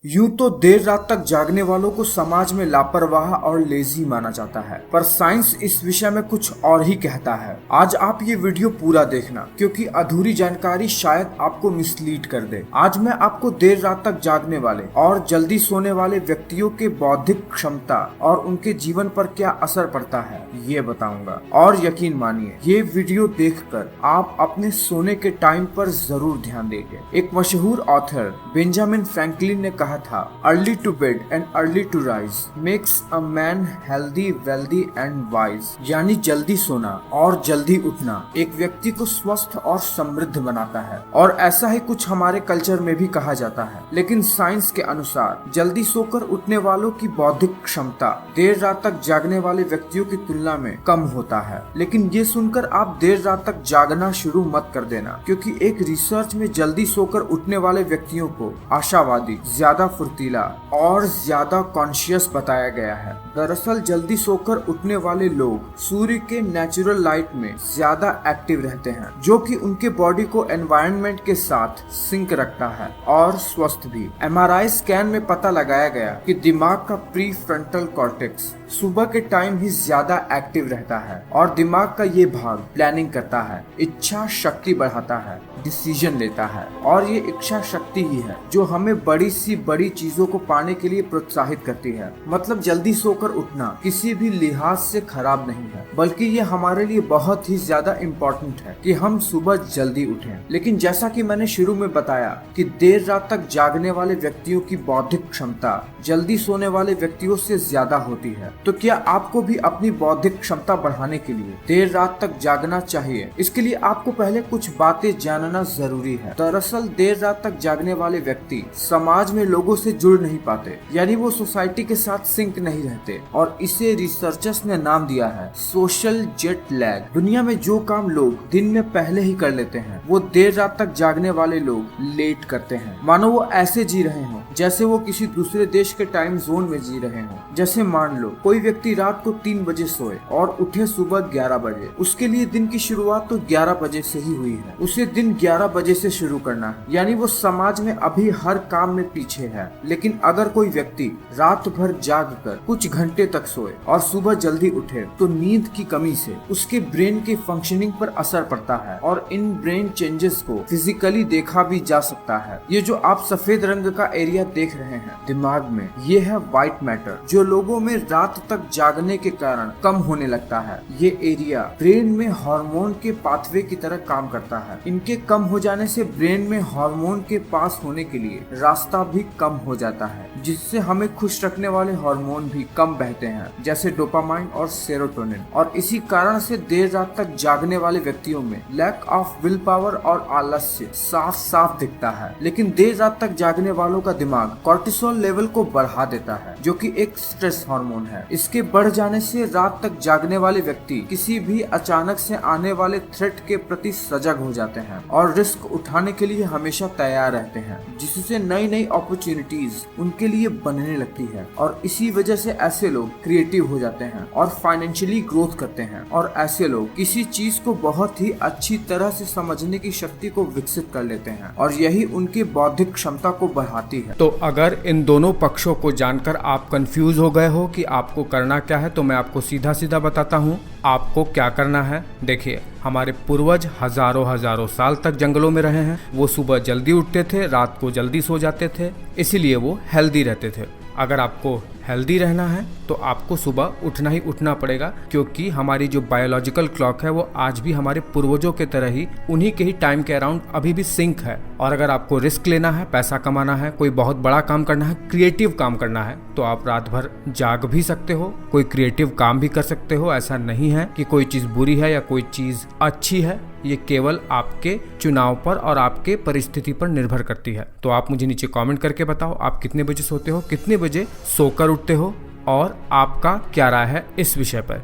यूं तो देर रात तक जागने वालों को समाज में लापरवाह और लेजी माना जाता है, पर साइंस इस विषय में कुछ और ही कहता है। आज आप ये वीडियो पूरा देखना, क्योंकि अधूरी जानकारी शायद आपको मिसलीड कर दे। आज मैं आपको देर रात तक जागने वाले और जल्दी सोने वाले व्यक्तियों के बौद्धिक क्षमता और उनके जीवन पर क्या असर पड़ता है ये बताऊंगा। और यकीन मानिए, ये वीडियो देखकर आप अपने सोने के टाइम पर जरूर ध्यान देंगे। एक मशहूर ऑथर बेंजामिन फ्रैंकलिन ने कहा था, early to bed and early to rise makes a man healthy, wealthy and wise. यानी जल्दी सोना और जल्दी उठना एक व्यक्ति को स्वस्थ और समृद्ध बनाता है, और ऐसा ही कुछ हमारे कल्चर में भी कहा जाता है। लेकिन साइंस के अनुसार जल्दी सोकर उठने वालों की बौद्धिक क्षमता देर रात तक जागने वाले व्यक्तियों की तुलना में कम होता है। लेकिन ये सुनकर आप देर रात तक जागना शुरू मत कर देना, क्योंकि एक रिसर्च में जल्दी सोकर उठने वाले व्यक्तियों को आशावादी, ज्यादा फुर्तीला और ज्यादा कॉन्शियस बताया गया है। दरअसल जल्दी सोकर उठने वाले लोग सूर्य के नेचुरल लाइट में ज्यादा एक्टिव रहते हैं, जो कि उनके बॉडी को एनवायरनमेंट के साथ सिंक रखता है और स्वस्थ भी। एमआरआई स्कैन में पता लगाया गया कि दिमाग का प्री फ्रंटल कॉर्टेक्स सुबह के टाइम ही ज्यादा एक्टिव रहता है, और दिमाग का ये भाग प्लानिंग करता है, इच्छा शक्ति बढ़ाता है, डिसीजन लेता है। और ये इच्छा शक्ति ही है जो हमें बड़ी सी बड़ी चीजों को पाने के लिए प्रोत्साहित करती है। मतलब जल्दी सोकर उठना किसी भी लिहाज से खराब नहीं है, बल्कि ये हमारे लिए बहुत ही ज्यादा इम्पोर्टेंट है कि हम सुबह जल्दी उठें। लेकिन जैसा कि मैंने शुरू में बताया कि देर रात तक जागने वाले व्यक्तियों की बौद्धिक क्षमता जल्दी सोने वाले व्यक्तियों से ज्यादा होती है, तो क्या आपको भी अपनी बौद्धिक क्षमता बढ़ाने के लिए देर रात तक जागना चाहिए? इसके लिए आपको पहले कुछ बातें जानना जरूरी है। दरअसल देर रात तक जागने वाले व्यक्ति समाज में लोगों से जुड़ नहीं पाते, यानी वो सोसाइटी के साथ सिंक नहीं रहते, और इसे रिसर्चर्स ने नाम दिया है सोशल जेट लैग। दुनिया में जो काम लोग दिन में पहले ही कर लेते हैं, वो देर रात तक जागने वाले लोग लेट करते हैं। मानो वो ऐसे जी रहे हों जैसे वो किसी दूसरे देश के टाइम जोन में जी रहे हों। जैसे मान लो कोई व्यक्ति रात को 3 बजे सोए और उठे सुबह 11 बजे। उसके लिए दिन की शुरुआत तो 11 बजे से ही हुई है। उसे दिन 11 बजे से शुरू करना है, यानी वो समाज में अभी हर काम में पीछे है। लेकिन अगर कोई व्यक्ति रात भर जाग कर कुछ घंटे तक सोए और सुबह जल्दी उठे, तो नींद की कमी से उसके ब्रेन के फंक्शनिंग पर असर पड़ता है, और इन ब्रेन चेंजेस को फिजिकली देखा भी जा सकता है। ये जो आप सफेद रंग का एरिया देख रहे हैं दिमाग में, ये है व्हाइट मैटर, जो लोगों में रात तक जागने के कारण कम होने लगता है। ये एरिया ब्रेन में हार्मोन के पाथवे की तरह काम करता है। इनके कम हो जाने से ब्रेन में हार्मोन के पास होने के लिए रास्ता भी कम हो जाता है, जिससे हमें खुश रखने वाले हार्मोन भी कम बहते हैं, जैसे डोपामाइन और सेरोटोनिन। और इसी कारण से देर रात तक जागने वाले व्यक्तियों में लैक ऑफ विल पावर और आलस्य साफ साफ दिखता है। लेकिन देर रात तक जागने वालों का दिमाग कॉर्टिसोल लेवल को बढ़ा देता है, जो कि एक स्ट्रेस हार्मोन है। इसके बढ़ जाने से रात तक जागने वाले व्यक्ति किसी भी अचानक से आने वाले थ्रेट के प्रति सजग हो जाते हैं और रिस्क उठाने के लिए हमेशा तैयार रहते हैं, जिससे नई नई अपॉर्चुनिटीज उनके लिए बनने लगती है। और इसी वजह से ऐसे लोग क्रिएटिव हो जाते हैं और फाइनेंशियली ग्रोथ करते हैं, और ऐसे लोग किसी चीज को बहुत ही अच्छी तरह से समझने की शक्ति को विकसित कर लेते हैं, और यही उनकी बौद्धिक क्षमता को बढ़ाती है। तो अगर इन दोनों पक्षों को जानकर आप कंफ्यूज हो गए हो कि आपको करना क्या है, तो मैं आपको सीधा सीधा बताता हूँ आपको क्या करना है। देखिए, हमारे पूर्वज हजारों साल तक जंगलों में रहे हैं। वो सुबह जल्दी उठते थे, रात को जल्दी सो जाते थे, इसीलिए वो हेल्दी रहते थे। अगर आपको हेल्दी रहना है तो आपको सुबह उठना ही उठना पड़ेगा, क्योंकि हमारी जो बायोलॉजिकल क्लॉक है वो आज भी हमारे पूर्वजों के तरह ही उन्हीं के ही टाइम के अराउंड अभी भी सिंक है। और अगर आपको रिस्क लेना है, पैसा कमाना है, कोई बहुत बड़ा काम करना है, क्रिएटिव काम करना है, तो आप रात भर जाग भी सकते हो, कोई क्रिएटिव काम भी कर सकते हो। ऐसा नहीं है कि कोई चीज़ बुरी है या कोई चीज़ अच्छी है, ये केवल आपके चुनाव पर और आपके परिस्थिति पर निर्भर करती है। तो आप मुझे नीचे कमेंट करके बताओ आप कितने बजे सोते हो, कितने बजे सोकर उठते हो, और आपका क्या राय है इस विषय पर।